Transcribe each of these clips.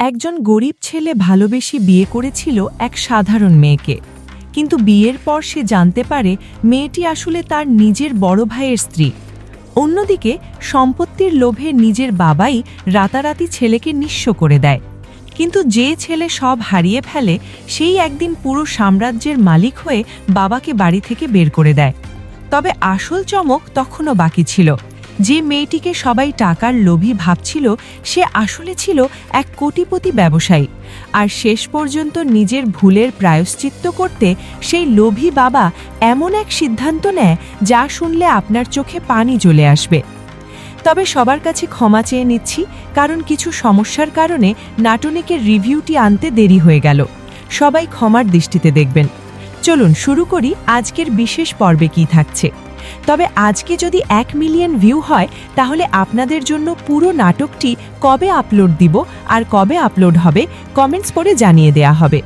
একজন গরিব ছেলে ভালোবেসে বিয়ে করেছিল এক সাধারণ মেয়েকে, কিন্তু বিয়ের পর সে জানতে পারে মেয়েটি আসলে তার নিজের বড় ভাইয়ের স্ত্রী। অন্যদিকে সম্পত্তির লোভে নিজের বাবাই রাতারাতি ছেলেকে নিঃস্ব করে দেয়। কিন্তু যে ছেলে সব হারিয়ে ফেলে সেই একদিন পুরো সাম্রাজ্যের মালিক হয়ে বাবাকে বাড়ি থেকে বের করে দেয়। তবে আসল চমক তখনও বাকি ছিল। যে মেয়েটিকে সবাই টাকার লোভী ভাবছিল সে আসলে ছিল এক কোটিপতি ব্যবসায়ী। আর শেষ পর্যন্ত নিজের ভুলের প্রায়শ্চিত্ত করতে সেই লোভী বাবা এমন এক সিদ্ধান্ত নেয় যা শুনলে আপনার চোখে পানি চলে আসবে। তবে সবার কাছে ক্ষমা চেয়ে নিচ্ছি, কারণ কিছু সমস্যার কারণে নাটনিকের রিভিউটি আনতে দেরি হয়ে গেল। সবাই ক্ষমার দৃষ্টিতে দেখবেন। চলুন শুরু করি আজকের বিশেষ পর্বে কী থাকছে। তবে আজকে যদি 1 মিলিয়ন ভিউ হয় তাহলে আপনাদের জন্য পুরো নাটকটি কবে আপলোড দিব আর কবে আপলোড হবে কমেন্টস করে জানিয়ে দেয়া হবে।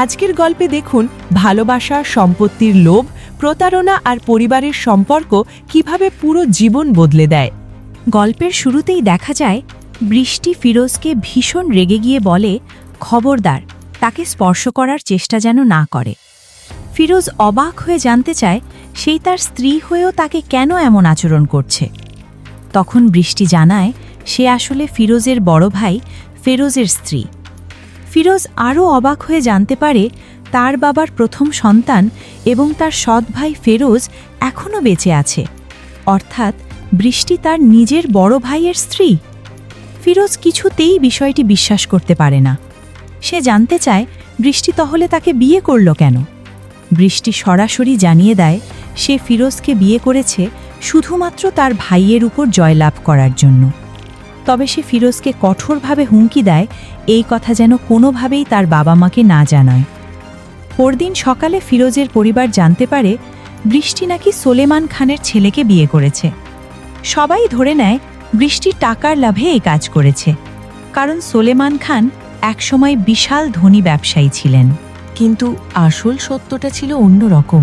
আজকের গল্পে দেখুন ভালোবাসা, সম্পত্তির লোভ, প্রতারণা আর পরিবারের সম্পর্ক কিভাবে পুরো জীবন বদলে দেয়। গল্পের শুরুতেই দেখা যায় বৃষ্টি ফিরোজকে ভীষণ রেগে গিয়ে বলে, খবরদার, তাকে স্পর্শ করার চেষ্টা যেন না করে। ফিরোজ অবাক হয়ে জানতে চায় সেই তার স্ত্রী হয়েও তাকে কেন এমন আচরণ করছে। তখন বৃষ্টি জানায় সে আসলে ফিরোজের বড় ভাই ফেরোজের স্ত্রী। ফিরোজ আরও অবাক হয়ে জানতে পারে তার বাবার প্রথম সন্তান এবং তার সৎ ভাই ফেরোজ এখনও বেঁচে আছে, অর্থাৎ বৃষ্টি তার নিজের বড় ভাইয়ের স্ত্রী। ফিরোজ কিছুতেই বিষয়টি বিশ্বাস করতে পারে না। সে জানতে চায় বৃষ্টি তাহলে তাকে বিয়ে করল কেন। বৃষ্টি সরাসরি জানিয়ে দেয় সে ফিরোজকে বিয়ে করেছে শুধুমাত্র তার ভাইয়ের উপর জয়লাভ করার জন্য। তবে সে ফিরোজকে কঠোরভাবে হুমকি দেয় এই কথা যেন কোনোভাবেই তার বাবা মাকে না জানায়। পরদিন সকালে ফিরোজের পরিবার জানতে পারে বৃষ্টি নাকি সোলেমান খানের ছেলেকে বিয়ে করেছে। সবাই ধরে নেয় বৃষ্টি টাকার লাভে এই কাজ করেছে, কারণ সোলেমান খান একসময় বিশাল ধনী ব্যবসায়ী ছিলেন। কিন্তু আসল সত্যটা ছিল অন্যরকম।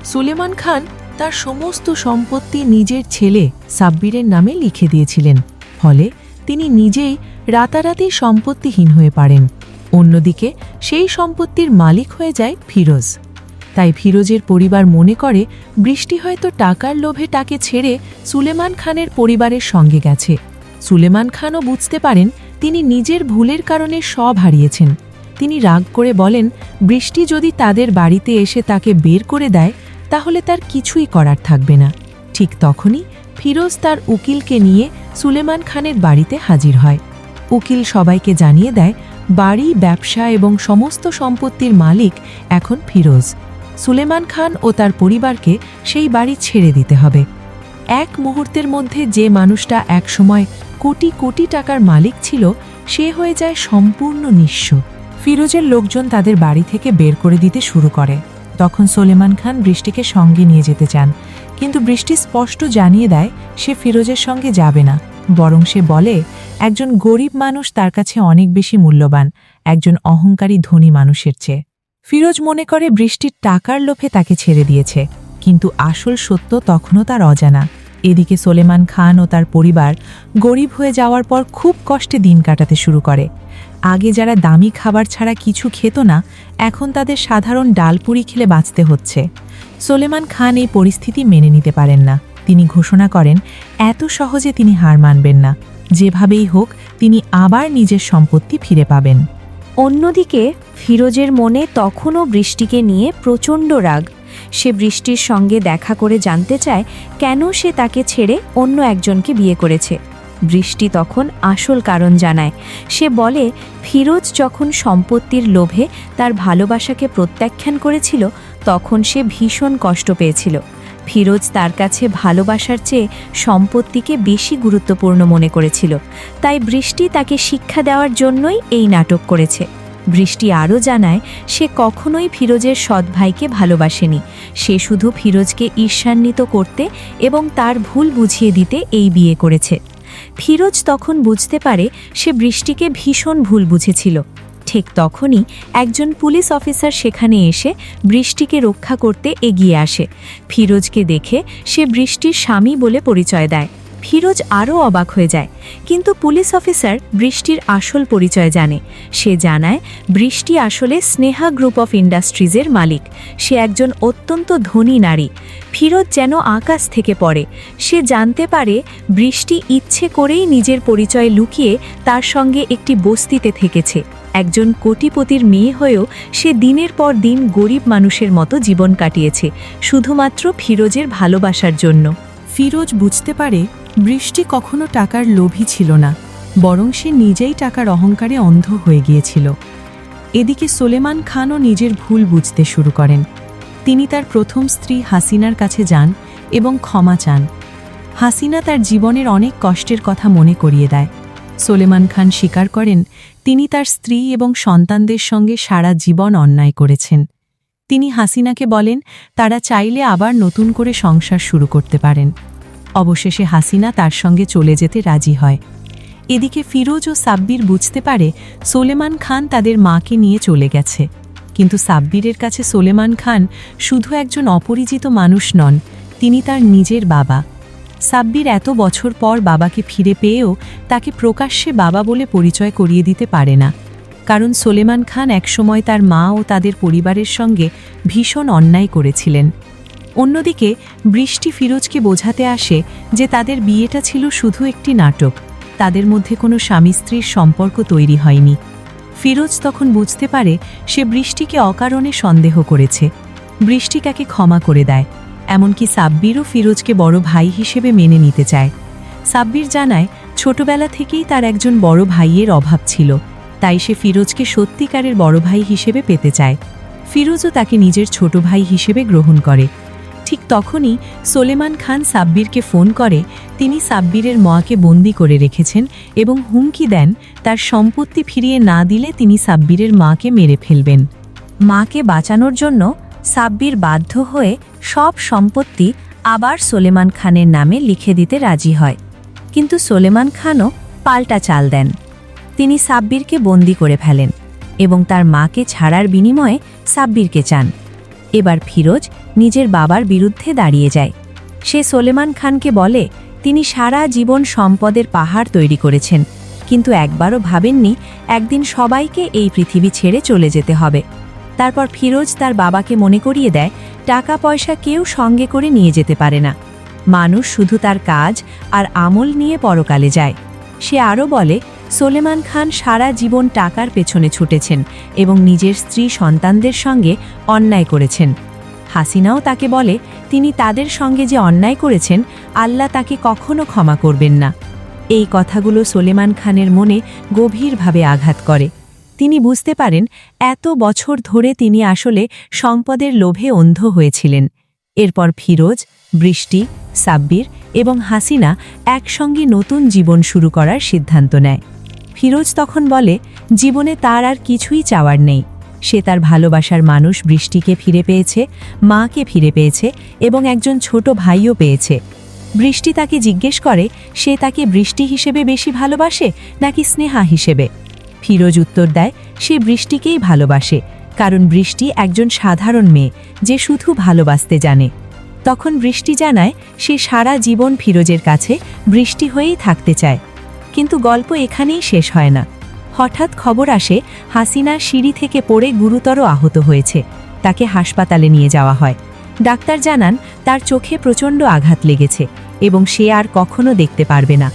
সুলেমান খান তার সমস্ত সম্পত্তি নিজের ছেলে সাব্বিরের নামে লিখে দিয়েছিলেন, ফলে তিনি নিজেই রাতারাতি সম্পত্তিহীন হয়ে পড়েন। অন্যদিকে সেই সম্পত্তির মালিক হয়ে যায় ফিরোজ। তাই ফিরোজের পরিবার মনে করে বৃষ্টি হয়তো টাকার লোভে তাকে ছেড়ে সুলেমান খানের পরিবারের সঙ্গে গেছে। সুলেমান খানও বুঝতে পারেন তিনি নিজের ভুলের কারণে সব হারিয়েছেন। তিনি রাগ করে বলেন বৃষ্টি যদি তাদের বাড়িতে এসে তাকে বের করে দেয় তাহলে তার কিছুই করার থাকবে না। ঠিক তখনই ফিরোজ তার উকিলকে নিয়ে সুলেমান খানের বাড়িতে হাজির হয়। উকিল সবাইকে জানিয়ে দেয় বাড়ি, ব্যবসা এবং সমস্ত সম্পত্তির মালিক এখন ফিরোজ। সুলেমান খান ও তার পরিবারকে সেই বাড়ি ছেড়ে দিতে হবে। এক মুহূর্তের মধ্যে যে মানুষটা একসময় কোটি কোটি টাকার মালিক ছিল সে হয়ে যায় সম্পূর্ণ নিঃস্ব। ফিরোজের লোকজন তাদের বাড়ি থেকে বের করে দিতে শুরু করে। তখন সোলেমান খান বৃষ্টিকে সঙ্গে নিয়ে যেতে চান, কিন্তু বৃষ্টি স্পষ্ট জানিয়ে দেয় সে ফিরোজের সঙ্গে যাবে না। বরং সে বলে একজন গরিব মানুষ তার কাছে অনেক বেশি মূল্যবান একজন অহংকারী ধনী মানুষের চেয়ে। ফিরোজ মনে করে বৃষ্টির টাকার লোভে তাকে ছেড়ে দিয়েছে, কিন্তু আসল সত্য তখনও তার অজানা। এদিকে সোলেমান খান ও তার পরিবার গরিব হয়ে যাওয়ার পর খুব কষ্টে দিন কাটাতে শুরু করে। আগে যারা দামি খাবার ছাড়া কিছু খেত না, এখন তাদের সাধারণ ডালপুরি খেলে বাঁচতে হচ্ছে। সোলেমান খান এই পরিস্থিতি মেনে নিতে পারেন না। তিনি ঘোষণা করেন এত সহজে তিনি হার মানবেন না, যেভাবেই হোক তিনি আবার নিজের সম্পত্তি ফিরে পাবেন। অন্যদিকে ফিরোজের মনে তখনও বৃষ্টিকে নিয়ে প্রচণ্ড রাগ। সে বৃষ্টির সঙ্গে দেখা করে জানতে চায় কেন সে তাকে ছেড়ে অন্য একজনকে বিয়ে করেছে। বৃষ্টি তখন আসল কারণ জানায়। সে বলে ফিরোজ যখন সম্পত্তির লোভে তার ভালোবাসাকে প্রত্যাখ্যান করেছিল তখন সে ভীষণ কষ্ট পেয়েছিল। ফিরোজ তার কাছে ভালোবাসার চেয়ে সম্পত্তিকে বেশি গুরুত্বপূর্ণ মনে করেছিল। তাই বৃষ্টি তাকে শিক্ষা দেওয়ার জন্যই এই নাটক করেছে। বৃষ্টি আরও জানায় সে কখনোই ফিরোজের সৎ ভাইকে ভালোবাসেনি। সে শুধু ফিরোজকে ঈর্ষান্বিত করতে এবং তার ভুল বুঝিয়ে দিতে এই বিয়ে করেছে। ফিরোজ তখন বুঝতে পারে সে বৃষ্টিকে ভীষণ ভুল বুঝেছিল। ঠিক তখনই একজন পুলিশ অফিসার সেখানে এসে বৃষ্টিকে রক্ষা করতে এগিয়ে আসে। ফিরোজকে দেখে সে বৃষ্টির স্বামী বলে পরিচয় দেয়। ফিরোজ আরও অবাক হয়ে যায়, কিন্তু পুলিশ অফিসার বৃষ্টির আসল পরিচয় জানে। সে জানায় বৃষ্টি আসলে স্নেহা গ্রুপ অফ ইন্ডাস্ট্রিজের মালিক। সে একজন অত্যন্ত ধনী নারী। ফিরোজ যেন আকাশ থেকে পড়ে। সে জানতে পারে বৃষ্টি ইচ্ছে করেই নিজের পরিচয় লুকিয়ে তার সঙ্গে একটি বস্তিতে থেকেছে। একজন কোটিপতির মেয়ে হয়েও সে দিনের পর দিন গরিব মানুষের মতো জীবন কাটিয়েছে, শুধুমাত্র ফিরোজের ভালোবাসার জন্য। ফিরোজ বুঝতে পারে বৃষ্টি কখনো টাকার লোভী ছিল না, বরং সে নিজেই টাকার অহংকারে অন্ধ হয়ে গিয়েছিল। এদিকে সোলেমান খানও নিজের ভুল বুঝতে শুরু করেন। তিনি তার প্রথম স্ত্রী হাসিনার কাছে যান এবং ক্ষমা চান। হাসিনা তার জীবনের অনেক কষ্টের কথা মনে করিয়ে দেয়। সোলেমান খান স্বীকার করেন তিনি তার স্ত্রী এবং সন্তানদের সঙ্গে সারা জীবন অন্যায় করেছেন। তিনি হাসিনাকে বলেন তারা চাইলে আবার নতুন করে সংসার শুরু করতে পারেন। অবশেষে হাসিনা তার সঙ্গে চলে যেতে রাজি হয়। এদিকে ফিরোজ ও সাব্বির বুঝতে পারে সোলেমান খান তাদের মাকে নিয়ে চলে গেছে, কিন্তু সাব্বিরের কাছে সোলেমান খান শুধু একজন অপরিচিত মানুষ নন, তিনি তার নিজের বাবা। সাব্বির এত বছর পর বাবাকে ফিরে পেয়েও তাকে প্রকাশ্যে বাবা বলে পরিচয় করিয়ে দিতে পারে না, কারণ সোলেমান খান একসময় তার মা ও তাদের পরিবারের সঙ্গে ভীষণ অন্যায় করেছিলেন। অন্যদিকে বৃষ্টি ফিরোজকে বোঝাতে আসে যে তাদের বিয়েটা ছিল শুধু একটি নাটক, তাদের মধ্যে কোনো স্বামী স্ত্রীর সম্পর্ক তৈরি হয়নি। ফিরোজ তখন বুঝতে পারে সে বৃষ্টিকে অকারণে সন্দেহ করেছে। বৃষ্টি তাকে ক্ষমা করে দেয়, এমনকি সাব্বিরও ফিরোজকে বড় ভাই হিসেবে মেনে নিতে চায়। সাব্বির জানায় ছোটবেলা থেকেই তার একজন বড় ভাইয়ের অভাব ছিল, তাই সে ফিরোজকে সত্যিকারের বড় ভাই হিসেবে পেতে চায়। ফিরোজও তাকে নিজের ছোট ভাই হিসেবে গ্রহণ করে। ঠিক তখনই সোলেমান খান সাব্বিরকে ফোন করে তিনি সাব্বিরের মাকে বন্দি করে রেখেছেন এবং হুমকি দেন তার সম্পত্তি ফিরিয়ে না দিলে তিনি সাব্বিরের মাকে মেরে ফেলবেন। মাকে বাঁচানোর জন্য সাব্বির বাধ্য হয়ে সব সম্পত্তি আবার সোলেমান খানের নামে লিখে দিতে রাজি হয়, কিন্তু সোলেমান খানও পাল্টা চাল দেন। তিনি সাব্বিরকে বন্দি করে ফেলেন এবং তার মাকে ছাড়ার বিনিময়ে সাব্বিরকে চান। এবার ফিরোজ নিজের বাবার বিরুদ্ধে দাঁড়িয়ে যায়। সে সোলেমান খানকে বলে তিনি সারা জীবন সম্পদের পাহাড় তৈরি করেছেন, কিন্তু একবারও ভাবেননি একদিন সবাইকে এই পৃথিবী ছেড়ে চলে যেতে হবে। তারপর ফিরোজ তার বাবাকে মনে করিয়ে দেয় টাকা পয়সা কেউ সঙ্গে করে নিয়ে যেতে পারে না, মানুষ শুধু তার কাজ আর আমল নিয়ে পরকালে যায়। সে আরও বলে সোলেমান খান সারা জীবন টাকার পেছনে ছুটেছেন এবং নিজের স্ত্রী সন্তানদের সঙ্গে অন্যায় করেছেন। হাসিনাও তাকে বলে তিনি তাদের সঙ্গে যে অন্যায় করেছেন আল্লাহ তাকে কখনো ক্ষমা করবেন না। এই কথাগুলো সোলেমান খানের মনে গভীরভাবে আঘাত করে। তিনি বুঝতে পারেন এত বছর ধরে তিনি আসলে সম্পদের লোভে অন্ধ হয়েছিলেন। এরপর ফিরোজ, বৃষ্টি, সাব্বির এবং হাসিনা একসঙ্গে নতুন জীবন শুরু করার সিদ্ধান্ত নেয়। ফিরোজ তখন বলে জীবনে তার আর কিছুই চাওয়ার নেই। সে তার ভালোবাসার মানুষ বৃষ্টিকে ফিরে পেয়েছে, মাকে ফিরে পেয়েছে এবং একজন ছোট ভাইও পেয়েছে। বৃষ্টি তাকে জিজ্ঞেস করে সে তাকে বৃষ্টি হিসেবে বেশি ভালোবাসে নাকি স্নেহা হিসেবে। ফিরোজ উত্তর দেয় সে বৃষ্টিকেই ভালোবাসে, কারণ বৃষ্টি একজন সাধারণ মেয়ে যে শুধু ভালোবাসতে জানে। তখন বৃষ্টি জানায় সে সারা জীবন ফিরোজের কাছে বৃষ্টি হয়েই থাকতে চায়। কিন্তু গল্প এখানেই শেষ হয় না। হঠাৎ খবর আসে হাসিনা সিঁড়ি থেকে পড়ে গুরুতর আহত হয়েছে। তাকে হাসপাতালে নিয়ে যাওয়া হয়। ডাক্তার জানান তার চোখে প্রচণ্ড আঘাত লেগেছে এবং সে আর কখনো দেখতে পারবে না।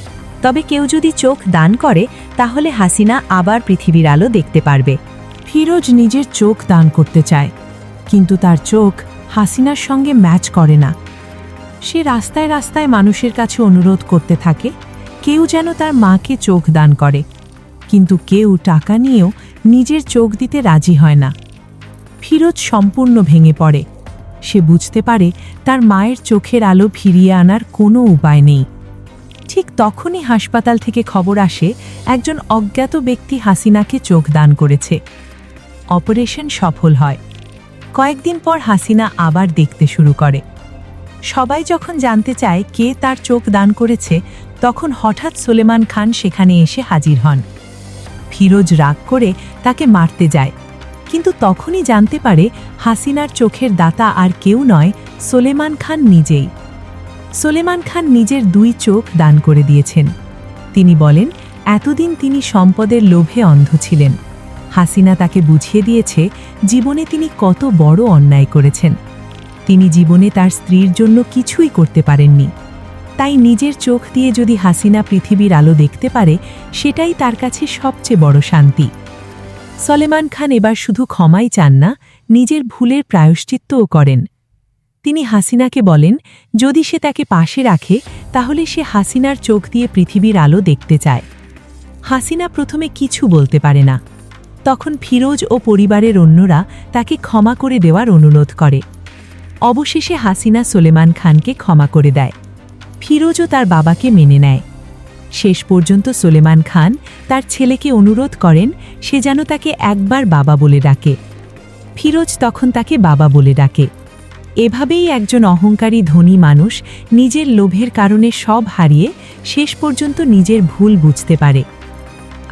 তবে কেউ যদি চোখ দান করে তাহলে হাসিনা আবার পৃথিবীর আলো দেখতে পারবে। ফিরোজ নিজের চোখ দান করতে চায়, কিন্তু তার চোখ হাসিনার সঙ্গে ম্যাচ করে না। সে রাস্তায় রাস্তায় মানুষের কাছে অনুরোধ করতে থাকে কেউ যেন তার মাকে চোখ দান করে, কিন্তু কেউ টাকা নিয়েও নিজের চোখ দিতে রাজি হয় না। ফিরোজ সম্পূর্ণ ভেঙে পড়ে। সে বুঝতে পারে তার মায়ের চোখের আলো ফিরিয়ে আনার কোনো উপায় নেই। ঠিক তখনই হাসপাতাল থেকে খবর আসে একজন অজ্ঞাত ব্যক্তি হাসিনাকে চোখ দান করেছে। অপারেশন সফল হয়। কয়েকদিন পর হাসিনা আবার দেখতে শুরু করে। সবাই যখন জানতে চায় কে তার চোখ দান করেছে, তখন হঠাৎ সোলেমান খান সেখানে এসে হাজির হন। ফিরোজ রাগ করে তাকে মারতে যায়, কিন্তু তখনই জানতে পারে হাসিনার চোখের দাতা আর কেউ নয়, সোলেমান খান নিজেই। সোলেমান খান নিজের 2 চোখ দান করে দিয়েছেন। তিনি বলেন, এতদিন তিনি সম্পদের লোভে অন্ধ ছিলেন। হাসিনা তাকে বুঝিয়ে দিয়েছে জীবনে তিনি কত বড় অন্যায় করেছেন। তিনি জীবনে তার স্ত্রীর জন্য কিছুই করতে পারেননি। তাই নিজের চোখ দিয়ে যদি হাসিনা পৃথিবীর আলো দেখতে পারে, সেটাই তার কাছে সবচেয়ে বড় শান্তি। সলেমান খান এবার শুধু ক্ষমাই চান না, নিজের ভুলের প্রায়শ্চিত্তও করেন। তিনি হাসিনাকে বলেন, যদি সে তাকে পাশে রাখে তাহলে সে হাসিনার চোখ দিয়ে পৃথিবীর আলো দেখতে চায়। হাসিনা প্রথমে কিছু বলতে পারে না। তখন ফিরোজ ও পরিবারের অন্যরা তাকে ক্ষমা করে দেওয়ার অনুরোধ করে। অবশেষে হাসিনা সোলেমান খানকে ক্ষমা করে দেয়। ফিরোজও তার বাবাকে মেনে নেয়। শেষ পর্যন্ত সোলেমান খান তার ছেলেকে অনুরোধ করেন সে যেন তাকে একবার বাবা বলে ডাকে। ফিরোজ তখন তাকে বাবা বলে ডাকে। এভাবেই একজন অহংকারী ধনী মানুষ নিজের লোভের কারণে সব হারিয়ে শেষ পর্যন্ত নিজের ভুল বুঝতে পারে।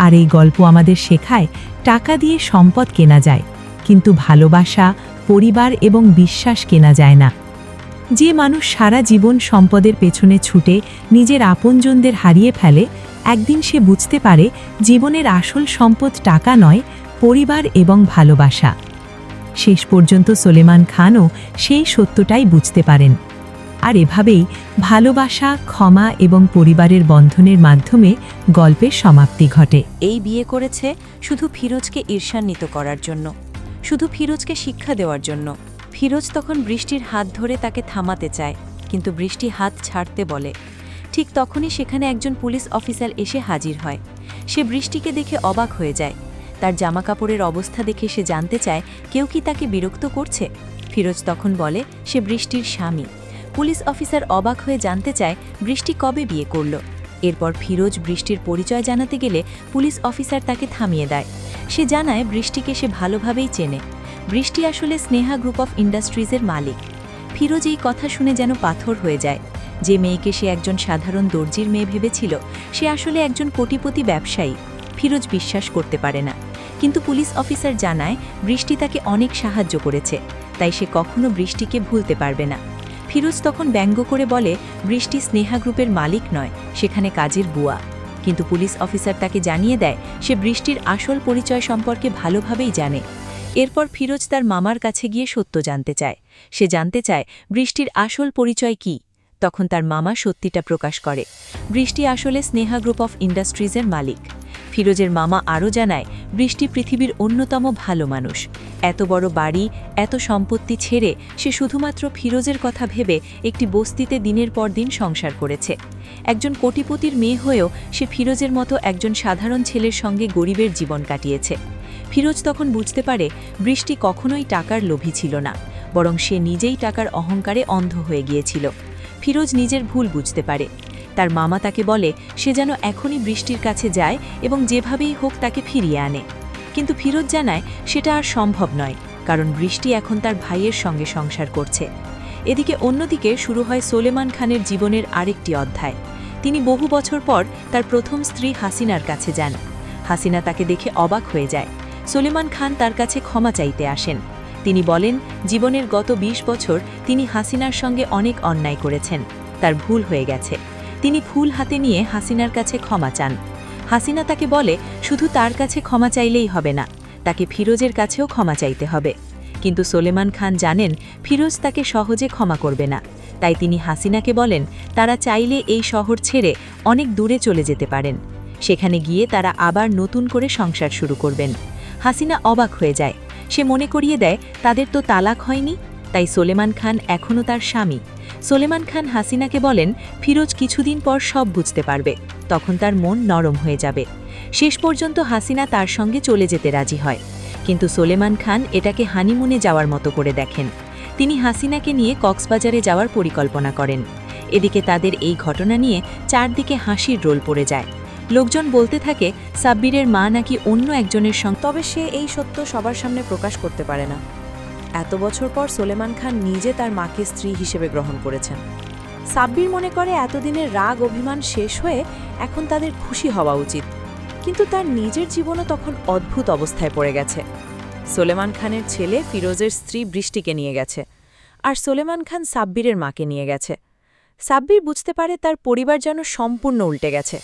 আর এই গল্প আমাদের শেখায়, টাকা দিয়ে সম্পদ কেনা যায়, কিন্তু ভালোবাসা, পরিবার এবং বিশ্বাস কেনা যায় না। যে মানুষ সারা জীবন সম্পদের পেছনে ছুটে নিজের আপনজনদের হারিয়ে ফেলে, একদিন সে বুঝতে পারে জীবনের আসল সম্পদ টাকা নয়, পরিবার এবং ভালোবাসা। শেষ পর্যন্ত সোলেমান খানও সেই সত্যটাই বুঝতে পারেন। আর এভাবেই ভালোবাসা, ক্ষমা এবং পরিবারের বন্ধনের মাধ্যমে গল্পের সমাপ্তি ঘটে। এই বিয়ে করেছে শুধু ফিরোজকে ঈর্ষান্বিত করার জন্য, শুধু ফিরোজকে শিক্ষা দেওয়ার জন্য। ফিরোজ তখন বৃষ্টির হাত ধরে তাকে থামাতে চায়, কিন্তু বৃষ্টি হাত ছাড়তে বলে। ঠিক তখনই সেখানে একজন পুলিশ অফিসার এসে হাজির হয়। সে বৃষ্টিকে দেখে অবাক হয়ে যায়। তার জামাকাপড়ের অবস্থা দেখে সে জানতে চায় কেউ কি তাকে বিরক্ত করছে। ফিরোজ তখন বলে সে বৃষ্টির স্বামী। পুলিশ অফিসার অবাক হয়ে জানতে চায় বৃষ্টি কবে বিয়ে করল। এরপর ফিরোজ বৃষ্টির পরিচয় জানাতে গেলে পুলিশ অফিসার তাকে থামিয়ে দেয়। সে জানায় বৃষ্টিকে সে ভালোভাবেই চেনে। বৃষ্টি আসলে স্নেহা গ্রুপ অফ ইন্ডাস্ট্রিজের মালিক। ফিরোজ এই কথা শুনে যেন পাথর হয়ে যায়। যে মেয়েকে সে একজন সাধারণ দর্জির মেয়ে ভেবেছিল, সে আসলে একজন কোটিপতি ব্যবসায়ী। ফিরোজ বিশ্বাস করতে পারে না, কিন্তু পুলিশ অফিসার জানায় বৃষ্টি তাকে অনেক সাহায্য করেছে, তাই সে কখনো বৃষ্টিকে ভুলতে পারবে না। ফিরোজ তখন ব্যঙ্গ করে বলে বৃষ্টি স্নেহা গ্রুপের মালিক নয়, সেখানে কাজের বুয়া। কিন্তু পুলিশ অফিসার তাকে জানিয়ে দেয় সে বৃষ্টির আসল পরিচয় সম্পর্কে ভালোভাবেই জানে। এরপর ফিরোজ তার মামার কাছে গিয়ে সত্য জানতে চায়। সে জানতে চায় বৃষ্টির আসল পরিচয় কি। তখন তার মামা সত্যিটা প্রকাশ করে, বৃষ্টি আসলে স্নেহা গ্রুপ অফ ইন্ডাস্ট্রিজের মালিক। ফিরোজের মামা আরও জানায় বৃষ্টি পৃথিবীর অন্যতম ভালো মানুষ। এত বড় বাড়ি, এত সম্পত্তি ছেড়ে সে শুধুমাত্র ফিরোজের কথা ভেবে একটি বস্তিতে দিনের পর দিন সংসার করেছে। একজন কোটিপতির মেয়ে হয়েও সে ফিরোজের মতো একজন সাধারণ ছেলের সঙ্গে গরিবের জীবন কাটিয়েছে। ফিরোজ তখন বুঝতে পারে বৃষ্টি কখনোই টাকার লোভী ছিল না, বরং সে নিজেই টাকার অহংকারে অন্ধ হয়ে গিয়েছিল। ফিরোজ নিজের ভুল বুঝতে পারে। তার মামা তাকে বলে সে যেন এখনই বৃষ্টির কাছে যায় এবং যেভাবেই হোক তাকে ফিরিয়ে আনে। কিন্তু ফিরোজ জানায় সেটা আর সম্ভব নয়, কারণ বৃষ্টি এখন তার ভাইয়ের সঙ্গে সংসার করছে। এদিকে অন্যদিকে শুরু হয় সোলেমান খানের জীবনের আরেকটি অধ্যায়। তিনি বহু বছর পর তার প্রথম স্ত্রী হাসিনার কাছে যান। হাসিনা তাকে দেখে অবাক হয়ে যায়। সোলেমান খান তার কাছে ক্ষমা চাইতে আসেন। তিনি বলেন জীবনের গত ২০ বছর তিনি হাসিনার সঙ্গে অনেক অন্যায় করেছেন, তার ভুল হয়ে গেছে। তিনি ফুল হাতে নিয়ে হাসিনার কাছে ক্ষমা চান। হাসিনা তাকে বলে শুধু তার কাছে ক্ষমা চাইলেই হবে না, তাকে ফিরোজের কাছেও ক্ষমা চাইতে হবে। কিন্তু সোলেমান খান জানেন ফিরোজ তাকে সহজে ক্ষমা করবে না, তাই তিনি হাসিনাকে বলেন তারা চাইলে এই শহর ছেড়ে অনেক দূরে চলে যেতে পারেন। সেখানে গিয়ে তারা আবার নতুন করে সংসার শুরু করবেন। হাসিনা অবাক হয়ে যায়। সে মনে করিয়ে দেয় তাদের তো তালাক হয়নি, তাই সোলেমান খান এখনও তার স্বামী। সোলেমান খান হাসিনাকে বলেন ফিরোজ কিছুদিন পর সব বুঝতে পারবে, তখন তার মন নরম হয়ে যাবে। শেষ পর্যন্ত হাসিনা তার সঙ্গে চলে যেতে রাজি হয়, কিন্তু সোলেমান খান এটাকে হানিমুনে যাওয়ার মতো করে দেখেন। তিনি হাসিনাকে নিয়ে কক্সবাজারে যাওয়ার পরিকল্পনা করেন। এদিকে তাদের এই ঘটনা নিয়ে চারদিকে হাসির রোল পড়ে যায়। লোকজন বলতে থাকে সাব্বিরের মা নাকি অন্য একজনের সঙ্গে, তবে সে এই সত্য সবার সামনে প্রকাশ করতে পারে না। এত বছর পর সোলেমান খান নিজে তার মাকে স্ত্রী হিসেবে গ্রহণ করেছেন। সাব্বির মনে করে এতদিনের রাগ অভিমান শেষ হয়ে এখন তাদের খুশি হওয়া উচিত, কিন্তু তার নিজের জীবনও তখন অদ্ভুত অবস্থায় পড়ে গেছে। সোলেমান খানের ছেলে ফিরোজের স্ত্রী বৃষ্টিকে নিয়ে গেছে, আর সোলেমান খান সাব্বিরের মাকে নিয়ে গেছে। সাব্বির বুঝতে পারে তার পরিবার যেন সম্পূর্ণ উল্টে গেছে।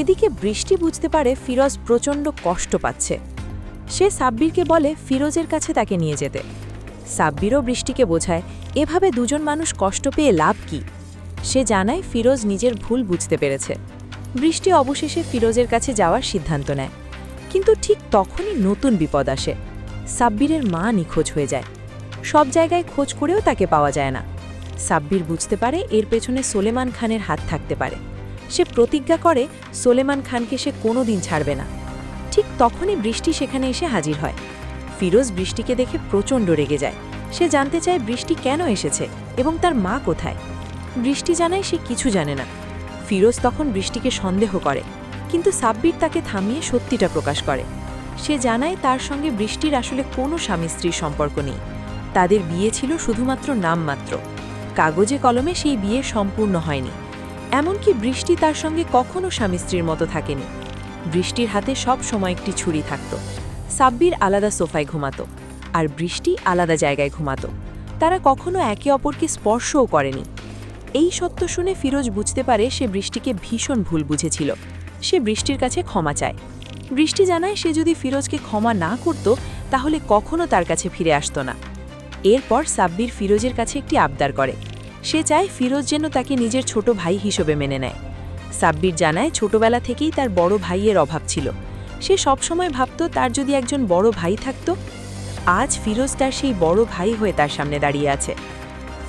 এদিকে বৃষ্টি বুঝতে পারে ফিরোজ প্রচণ্ড কষ্ট পাচ্ছে। সে সাব্বিরকে বলে ফিরোজের কাছে তাকে নিয়ে যেতে। সাব্বিরও বৃষ্টিকে বোঝায় এভাবে দুজন মানুষ কষ্ট পেয়ে লাভ কি। সে জানায় ফিরোজ নিজের ভুল বুঝতে পেরেছে। বৃষ্টি অবশেষে ফিরোজের কাছে যাওয়ার সিদ্ধান্ত নেয়। কিন্তু ঠিক তখনই নতুন বিপদ আসে। সাব্বিরের মা নিখোঁজ হয়ে যায়। সব জায়গায় খোঁজ করেও তাকে পাওয়া যায় না। সাব্বির বুঝতে পারে এর পেছনে সোলেমান খানের হাত থাকতে পারে। সে প্রতিজ্ঞা করে সোলেমান খানকে সে কোনোদিন ছাড়বে না। ঠিক তখনই বৃষ্টি সেখানে এসে হাজির হয়। ফিরোজ বৃষ্টিকে দেখে প্রচণ্ড রেগে যায়। সে জানতে চায় বৃষ্টি কেন এসেছে এবং তার মা কোথায়। বৃষ্টি জানায় সে কিছু জানে না। ফিরোজ তখন বৃষ্টিকে সন্দেহ করে, কিন্তু সাব্বির তাকে থামিয়ে সত্যিটা প্রকাশ করে। সে জানায় তার সঙ্গে বৃষ্টির আসলে কোনো স্বামী স্ত্রীর সম্পর্ক নেই। তাদের বিয়ে ছিল শুধুমাত্র নামমাত্র। কাগজে কলমে সেই বিয়ে সম্পূর্ণ হয়নি। এমনকি বৃষ্টি তার সঙ্গে কখনো স্বামী স্ত্রীর মতো থাকেনি। বৃষ্টির হাতে সব সময় একটি ছুরি থাকত। সাব্বির আলাদা সোফায় ঘুমাতো, আর বৃষ্টি আলাদা জায়গায় ঘুমাতো। তারা কখনো একে অপরকে স্পর্শও করেনি। এই সত্য শুনে ফিরোজ বুঝতে পারে সে বৃষ্টিকে ভীষণ ভুল বুঝেছিল। সে বৃষ্টির কাছে ক্ষমা চায়। বৃষ্টি জানায় সে যদি ফিরোজকে ক্ষমা না করত তাহলে কখনো তার কাছে ফিরে আসত না। এরপর সাব্বির ফিরোজের কাছে একটি আবদার করে। সে চায় ফিরোজ যেন তাকে নিজের ছোট ভাই হিসেবে মেনে নেয়। সাব্বির জানায় ছোটবেলা থেকেই তার বড় ভাইয়ের অভাব ছিল। সে সবসময় ভাবত তার যদি একজন বড় ভাই থাকত। আজ ফিরোজ তার সেই বড় ভাই হয়ে তার সামনে দাঁড়িয়ে আছে।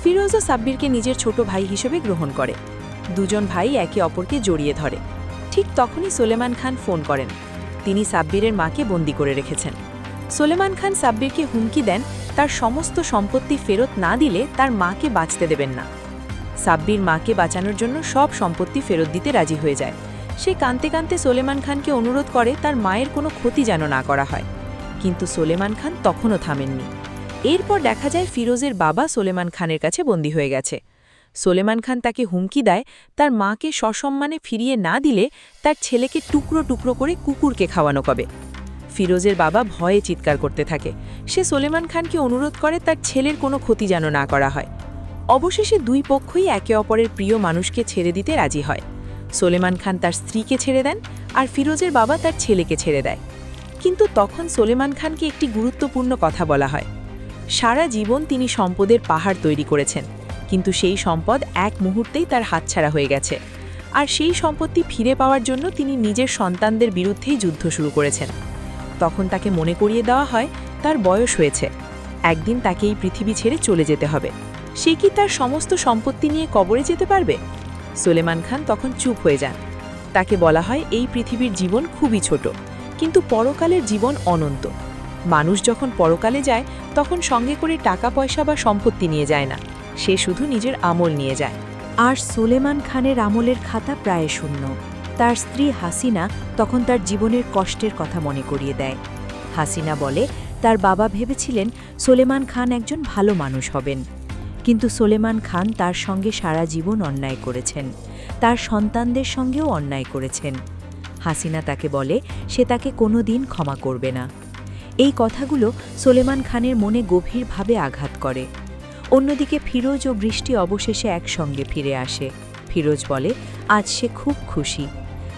ফিরোজও সাব্বিরকে নিজের ছোট ভাই হিসেবে গ্রহণ করে। দুজন ভাই একে অপরকে জড়িয়ে ধরে। ঠিক তখনই সোলেমান খান ফোন করেন। তিনি সাব্বিরের মাকে বন্দী করে রেখেছেন। সোলেমান খান সাব্বিরকে হুমকি দেন তার সমস্ত সম্পত্তি ফেরত না দিলে তার মাকে বাঁচতে দেবেন না। সাব্বির মাকে বাঁচানোর জন্য সব সম্পত্তি ফেরত দিতে রাজি হয়ে যায়। সে কাঁদতে কাঁদতে সোলেমান খানকে অনুরোধ করে তার মায়ের কোনো ক্ষতি যেন না করা হয়। কিন্তু সোলেমান খান তখনও থামেননি। এরপর দেখা যায় ফিরোজের বাবা সোলেমান খানের কাছে বন্দী হয়ে গেছে। সোলেমান খান তাকে হুমকি দেয় তার মাকে সসম্মানে ফিরিয়ে না দিলে তার ছেলেকে টুকরো টুকরো করে কুকুরকে খাওয়ানো হবে। ফিরোজের বাবা ভয়ে চিৎকার করতে থাকে। সে সোলেমান খানকে অনুরোধ করে তার ছেলের কোনো ক্ষতি যেন না করা হয়। অবশেষে দুই পক্ষই একে অপরের প্রিয় মানুষকে ছেড়ে দিতে রাজি হয়। সোলেমান খান তার স্ত্রীকে ছেড়ে দেন, আর ফিরোজের বাবা তার ছেলেকে ছেড়ে দেয়। কিন্তু তখন সোলেমান খানকে একটি গুরুত্বপূর্ণ কথা বলা হয়। সারা জীবন তিনি সম্পদের পাহাড় তৈরি করেছেন, কিন্তু সেই সম্পদ এক মুহূর্তেই তার হাতছাড়া হয়ে গেছে। আর সেই সম্পত্তি ফিরে পাওয়ার জন্য তিনি নিজের সন্তানদের বিরুদ্ধেই যুদ্ধ শুরু করেছেন। তখন তাকে মনে করিয়ে দেওয়া হয় তার বয়স হয়েছে, একদিন তাকে এই পৃথিবী ছেড়ে চলে যেতে হবে। সে কি তার সমস্ত সম্পত্তি নিয়ে কবরে যেতে পারবে? সোলেমান খান তখন চুপ হয়ে যান। তাকে বলা হয় এই পৃথিবীর জীবন খুবই ছোট, কিন্তু পরকালের জীবন অনন্ত। মানুষ যখন পরকালে যায় তখন সঙ্গে করে টাকা পয়সা বা সম্পত্তি নিয়ে যায় না, সে শুধু নিজের আমল নিয়ে যায়। আর সোলেমান খানের আমলের খাতা প্রায় শূন্য। তার স্ত্রী হাসিনা তখন তার জীবনের কষ্টের কথা মনে করিয়ে দেয়। হাসিনা বলে তার বাবা ভেবেছিলেন সোলেমান খান একজন ভালো মানুষ হবেন, কিন্তু সোলেমান খান তার সঙ্গে সারা জীবন অন্যায় করেছেন, তার সন্তানদের সঙ্গেও অন্যায় করেছেন। হাসিনা তাকে বলে সে তাকে কোনোদিন ক্ষমা করবে না। এই কথাগুলো সোলেমান খানের মনে গভীরভাবে আঘাত করে। অন্যদিকে ফিরোজ ও বৃষ্টি অবশেষে একসঙ্গে ফিরে আসে। ফিরোজ বলে আজ সে খুব খুশি,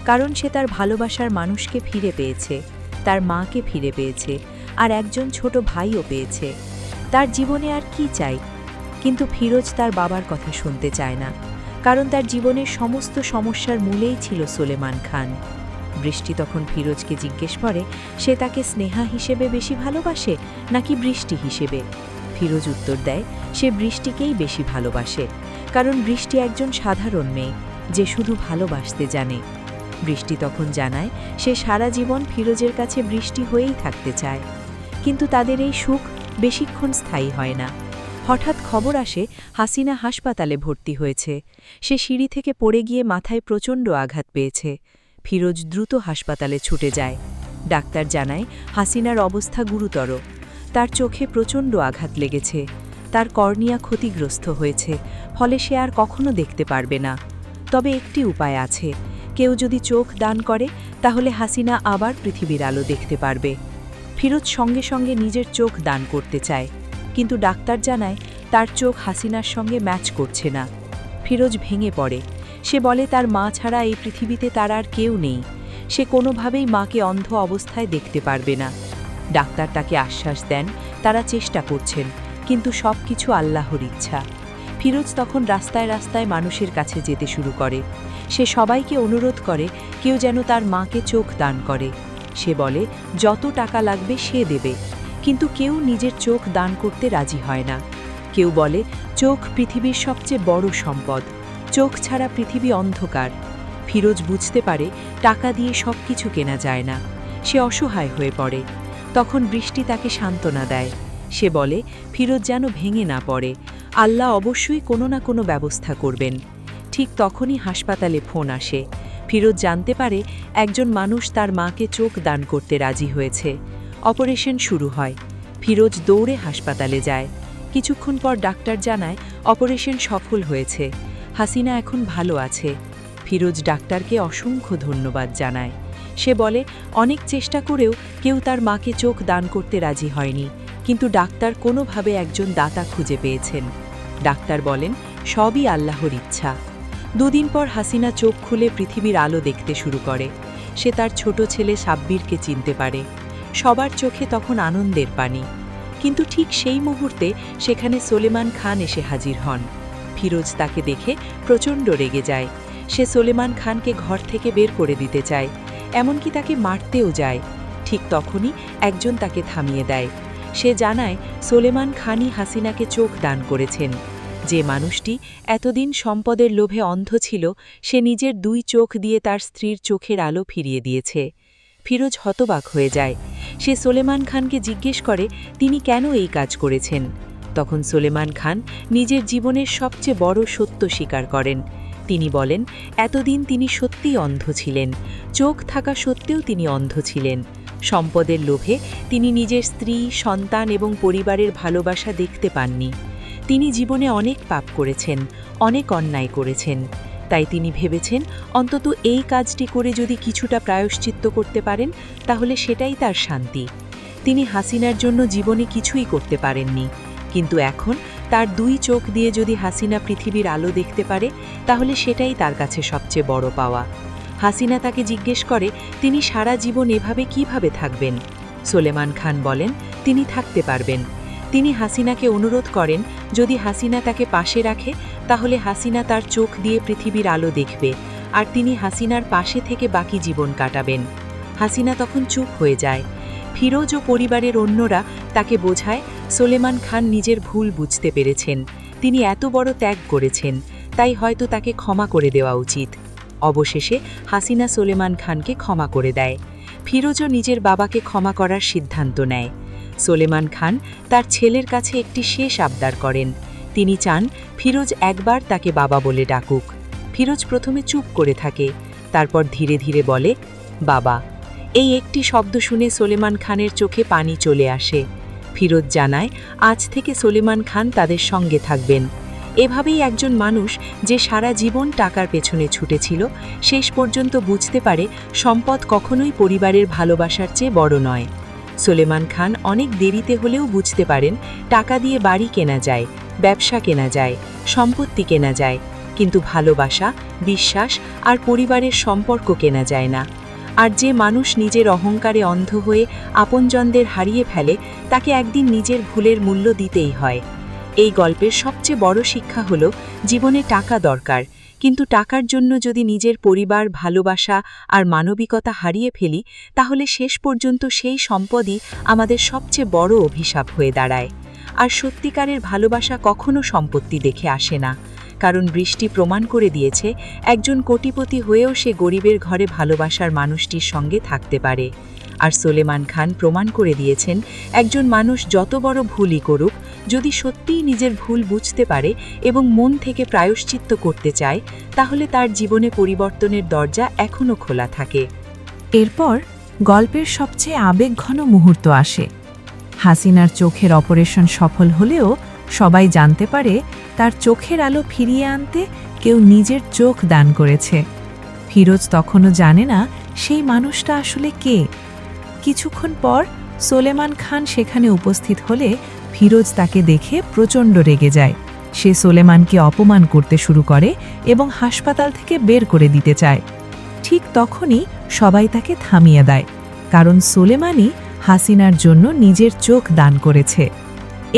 কারণ সে তার ভালোবাসার মানুষকে ফিরে পেয়েছে, তার মাকে ফিরে পেয়েছে, আর একজন ছোট ভাইও পেয়েছে। তার জীবনে আর কি চাই? কিন্তু ফিরোজ তার বাবার কথা শুনতে চায় না, কারণ তার জীবনের সমস্ত সমস্যার মূলেই ছিল সোলেমান খান। বৃষ্টি তখন ফিরোজকে জিজ্ঞেস করে সে তাকে স্নেহা হিসেবে বেশি ভালোবাসে নাকি বৃষ্টি হিসেবে। ফিরোজ উত্তর দেয় সে বৃষ্টিকেই বেশি ভালোবাসে, কারণ বৃষ্টি একজন সাধারণ মেয়ে যে শুধু ভালোবাসতে জানে। বৃষ্টি তখন জানায় সে সারা জীবন ফিরোজের কাছে বৃষ্টি হয়েই থাকতে চায়, কিন্তু তাদের এই সুখ বেশিক্ষণ স্থায়ী হয় না। হঠাৎ খবর আসে হাসিনা হাসপাতালে ভর্তি হয়েছে। সে সিঁড়ি থেকে পড়ে গিয়ে মাথায় প্রচণ্ড আঘাত পেয়েছে। ফিরোজ দ্রুত হাসপাতালে ছুটে যায়। ডাক্তার জানায় হাসিনার অবস্থা গুরুতর। তার চোখে প্রচণ্ড আঘাত লেগেছে, তার কর্নিয়া ক্ষতিগ্রস্ত হয়েছে, ফলে সে আর কখনো দেখতে পারবে না। তবে একটি উপায় আছে, কেউ যদি চোখ দান করে তাহলে হাসিনা আবার পৃথিবীর আলো দেখতে পারবে। ফিরোজ সঙ্গে সঙ্গে নিজের চোখ দান করতে চায়, কিন্তু ডাক্তার জানায় তার চোখ হাসিনার সঙ্গে ম্যাচ করছে না। ফিরোজ ভেঙে পড়ে। সে বলে তার মা ছাড়া এই পৃথিবীতে তার আর কেউ নেই। সে কোনোভাবেই মাকে অন্ধ অবস্থায় দেখতে পারবে না। ডাক্তার তাকে আশ্বাস দেন তারা চেষ্টা করছেন, কিন্তু সব কিছু আল্লাহর ইচ্ছা। ফিরোজ তখন রাস্তায় রাস্তায় মানুষের কাছে যেতে শুরু করে। সে সবাইকে অনুরোধ করে কেউ যেন তার মাকে চোখ দান করে। সে বলে যত টাকা লাগবে সে দেবে, কিন্তু কেউ নিজের চোখ দান করতে রাজি হয় না। কেউ বলে চোখ পৃথিবীর সবচেয়ে বড় সম্পদ, চোখ ছাড়া পৃথিবী অন্ধকার। ফিরোজ বুঝতে পারে টাকা দিয়ে সব কিছু কেনা যায় না। সে অসহায় হয়ে পড়ে। তখন বৃষ্টি তাকে সান্ত্বনা দেয়। সে বলে ফিরোজ যেন ভেঙে না পড়ে, আল্লাহ অবশ্যই কোনো না কোনো ব্যবস্থা করবেন। ঠিক তখনই হাসপাতালে ফোন আসে। ফিরোজ জানতে পারে একজন মানুষ তার মাকে চোখ দান করতে রাজি হয়েছে। অপারেশন শুরু হয়। ফিরোজ দৌড়ে হাসপাতালে যায়। কিছুক্ষণ পর ডাক্তার জানায় অপারেশন সফল হয়েছে, হাসিনা এখন ভালো আছে। ফিরোজ ডাক্তারকে অসংখ্য ধন্যবাদ জানায়। সে বলে অনেক চেষ্টা করেও কেউ তার মাকে চোখ দান করতে রাজি হয়নি, কিন্তু ডাক্তার কোনোভাবে একজন দাতা খুঁজে পেয়েছেন। ডাক্তার বলেন সবই আল্লাহর ইচ্ছা। দুদিন পর হাসিনা চোখ খুলে পৃথিবীর আলো দেখতে শুরু করে। সে তার ছোট ছেলে সাব্বিরকে চিনতে পারে। সবার চোখে তখন আনন্দের পানি। কিন্তু ঠিক সেই মুহূর্তে সেখানে সোলেমান খান এসে হাজির হন। ফিরোজ তাকে দেখে প্রচণ্ড রেগে যায়। সে সোলেমান খানকে ঘর থেকে বের করে দিতে চায়, এমনকি তাকে মারতেও যায়। ঠিক তখনই একজন তাকে থামিয়ে দেয়। সে জানায় সোলেমান খানই হাসিনাকে চোখ দান করেছেন। যে মানুষটি এতদিন সম্পদের লোভে অন্ধ ছিল, সে নিজের 2 চোখ দিয়ে তার স্ত্রীর চোখের আলো ফিরিয়ে দিয়েছে। ফিরোজ হতবাক হয়ে যায়। সে সোলেমান খানকে জিজ্ঞেস করে তিনি কেন এই কাজ করেছেন। তখন সোলেমান খান নিজের জীবনের সবচেয়ে বড় সত্য স্বীকার করেন। তিনি বলেন এতদিন তিনি সত্যিই অন্ধ ছিলেন, চোখ থাকা সত্ত্বেও তিনি অন্ধ ছিলেন। সম্পদের লোভে তিনি নিজের স্ত্রী, সন্তান এবং পরিবারের ভালোবাসা দেখতে পাননি। তিনি জীবনে অনেক পাপ করেছেন, অনেক অন্যায় করেছেন। তাই তিনি ভেবেছেন অন্তত এই কাজটি করে যদি কিছুটা প্রায়শ্চিত্ত করতে পারেন তাহলে সেটাই তার শান্তি। তিনি হাসিনার জন্য জীবনে কিছুই করতে পারেননি, কিন্তু এখন তার 2 চোখ দিয়ে যদি হাসিনা পৃথিবীর আলো দেখতে পারে তাহলে সেটাই তার কাছে সবচেয়ে বড় পাওয়া। হাসিনা তাকে জিজ্ঞেস করে তিনি সারা জীবন এভাবে কিভাবে থাকবেন। সোলেমান খান বলেন তিনি থাকতে পারবেন। তিনি হাসিনাকে অনুরোধ করেন যদি হাসিনা তাকে পাশে রাখে তাহলে হাসিনা তার চোখ দিয়ে পৃথিবীর আলো দেখবে, আর তিনি হাসিনার পাশে থেকে বাকি জীবন কাটাবেন। হাসিনা তখন চুপ হয়ে যায়। ফিরোজ ও পরিবারের অন্যরা তাকে বোঝায় সোলেমান খান নিজের ভুল বুঝতে পেরেছেন। তিনি এত বড় ত্যাগ করেছেন, তাই হয়তো তাকে ক্ষমা করে দেওয়া উচিত। অবশেষে হাসিনা সোলেমান খানকে ক্ষমা করে দেয়। ফিরোজও নিজের বাবাকে ক্ষমা করার সিদ্ধান্ত নেয়। সোলেমান খান তার ছেলের কাছে একটি শেষ আবদার করেন। তিনি চান ফিরোজ একবার তাকে বাবা বলে ডাকুক। ফিরোজ প্রথমে চুপ করে থাকে, তারপর ধীরে ধীরে বলে বাবা। এই একটি শব্দ শুনে সোলেমান খানের চোখে পানি চলে আসে। ফিরোজ জানায় আজ থেকে সোলেমান খান তাদের সঙ্গে থাকবেন। এভাবেই একজন মানুষ যে সারা জীবন টাকার পেছনে ছুটেছিল শেষ পর্যন্ত বুঝতে পারে সম্পদ কখনোই পরিবারের ভালোবাসার চেয়ে বড় নয়। সোলেমান খান অনেক দেরিতে হলেও বুঝতে পারেন টাকা দিয়ে বাড়ি কেনা যায়, ব্যবসা কেনা যায়, সম্পত্তি কেনা যায়, কিন্তু ভালোবাসা, বিশ্বাস আর পরিবারের সম্পর্ক কেনা যায় না। আর যে মানুষ নিজের অহংকারে অন্ধ হয়ে আপনজনদের হারিয়ে ফেলে তাকে একদিন নিজের ভুলের মূল্য দিতেই হয়। এই গল্পের সবচেয়ে বড় শিক্ষা হলো জীবনে টাকা দরকার, কিন্তু টাকার জন্য যদি নিজের পরিবার, ভালোবাসা আর মানবিকতা হারিয়ে ফেলি তাহলে শেষ পর্যন্ত সেই সম্পদই আমাদের সবচেয়ে বড় অভিশাপ হয়ে দাঁড়ায়। আর সত্যিকারের ভালোবাসা কখনো সম্পত্তি দেখে আসে না, কারণ বৃষ্টি প্রমাণ করে দিয়েছে একজন কোটিপতি হয়েও সে গরিবের ঘরে ভালোবাসার মানুষটির সঙ্গে থাকতে পারে। আর সোলেমান খান প্রমাণ করে দিয়েছেন একজন মানুষ যত বড় ভুলই করুক, যদি সত্যিই নিজের ভুল বুঝতে পারে এবং মন থেকে প্রায়শ্চিত্ত করতে চায় তাহলে তার জীবনে পরিবর্তনের দরজা এখনও খোলা থাকে। এরপর গল্পের সবচেয়ে আবেগঘন মুহূর্ত আসে। হাসিনার চোখের অপারেশন সফল হলেও সবাই জানতে পারে তার চোখের আলো ফিরিয়ে আনতে কেউ নিজের চোখ দান করেছে। ফিরোজ তখনও জানে না সেই মানুষটা আসলে কে। কিছুক্ষণ পর সোলেমান খান সেখানে উপস্থিত হলে ফিরোজ তাকে দেখে প্রচণ্ড রেগে যায়। সে সোলেমানকে অপমান করতে শুরু করে এবং হাসপাতাল থেকে বের করে দিতে চায়। ঠিক তখনই সবাই তাকে থামিয়ে দেয়, কারণ সোলেমানই হাসিনার জন্য নিজের চোখ দান করেছে।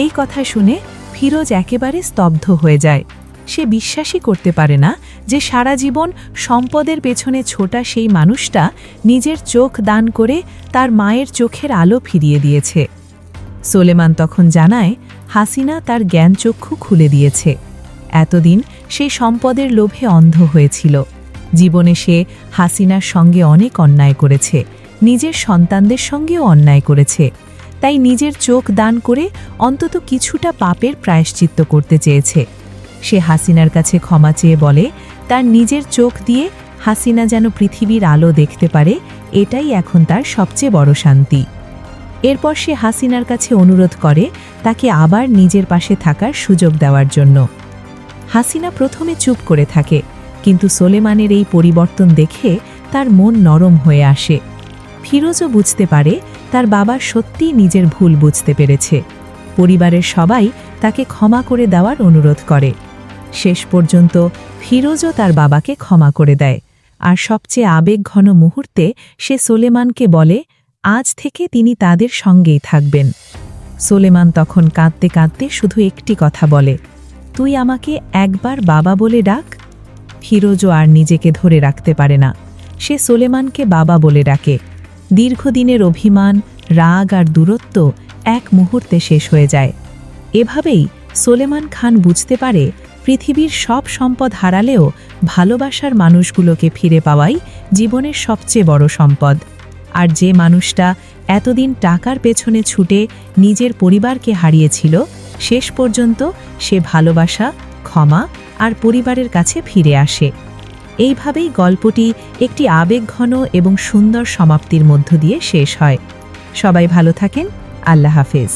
এই কথা শুনে ফিরোজ একেবারে স্তব্ধ হয়ে যায়। সে বিশ্বাসই করতে পারে না যে সারা জীবন সম্পদের পেছনে ছোটা সেই মানুষটা নিজের চোখ দান করে তার মায়ের চোখের আলো ফিরিয়ে দিয়েছে। সোলেমান তখন জানায় হাসিনা তার জ্ঞানচক্ষু খুলে দিয়েছে। এতদিন সে সম্পদের লোভে অন্ধ হয়েছিল। জীবনে সে হাসিনার সঙ্গে অনেক অন্যায় করেছে, নিজের সন্তানদের সঙ্গেও অন্যায় করেছে। তাই নিজের চোখ দান করে অন্তত কিছুটা পাপের প্রায়শ্চিত্ত করতে চেয়েছে। সে হাসিনার কাছে ক্ষমা চেয়ে বলে তার নিজের চোখ দিয়ে হাসিনা যেন পৃথিবীর আলো দেখতে পারে, এটাই এখন তার সবচেয়ে বড় শান্তি। এরপর সে হাসিনার কাছে অনুরোধ করে তাকে আবার নিজের পাশে থাকার সুযোগ দেওয়ার জন্য। হাসিনা প্রথমে চুপ করে থাকে, কিন্তু সোলেমানের এই পরিবর্তন দেখে তার মন নরম হয়ে আসে। ফিরোজও বুঝতে পারে তার বাবা সত্যিই নিজের ভুল বুঝতে পেরেছে। পরিবারের সবাই তাকে ক্ষমা করে দেওয়ার অনুরোধ করে। শেষ পর্যন্ত ফিরোজও তার বাবাকে ক্ষমা করে দেয়, আর সবচেয়ে আবেগঘন মুহূর্তে সে সোলেমানকে বলে আজ থেকে তিনি তাদের সঙ্গেই থাকবেন। সোলেমান তখন কাঁদতে কাঁদতে শুধু একটি কথা বলে, তুই আমাকে একবার বাবা বলে ডাক। ফিরোজও আর নিজেকে ধরে রাখতে পারে না, সে সোলেমানকে বাবা বলে ডাকে। দীর্ঘদিনের অভিমান, রাগ আর দূরত্ব এক মুহূর্তে শেষ হয়ে যায়। এভাবেই সোলেমান খান বুঝতে পারে পৃথিবীর সব সম্পদ হারালেও ভালোবাসার মানুষগুলোকে ফিরে পাওয়াই জীবনের সবচেয়ে বড় সম্পদ। আর যে মানুষটা এতদিন টাকার পেছনে ছুটে নিজের পরিবারকে হারিয়েছিল, শেষ পর্যন্ত সে ভালোবাসা, ক্ষমা আর পরিবারের কাছে ফিরে আসে। এইভাবেই গল্পটি একটি আবেগঘন এবং সুন্দর সমাপ্তির মধ্য দিয়ে শেষ হয়। সবাই ভালো থাকেন। আল্লাহ হাফেজ।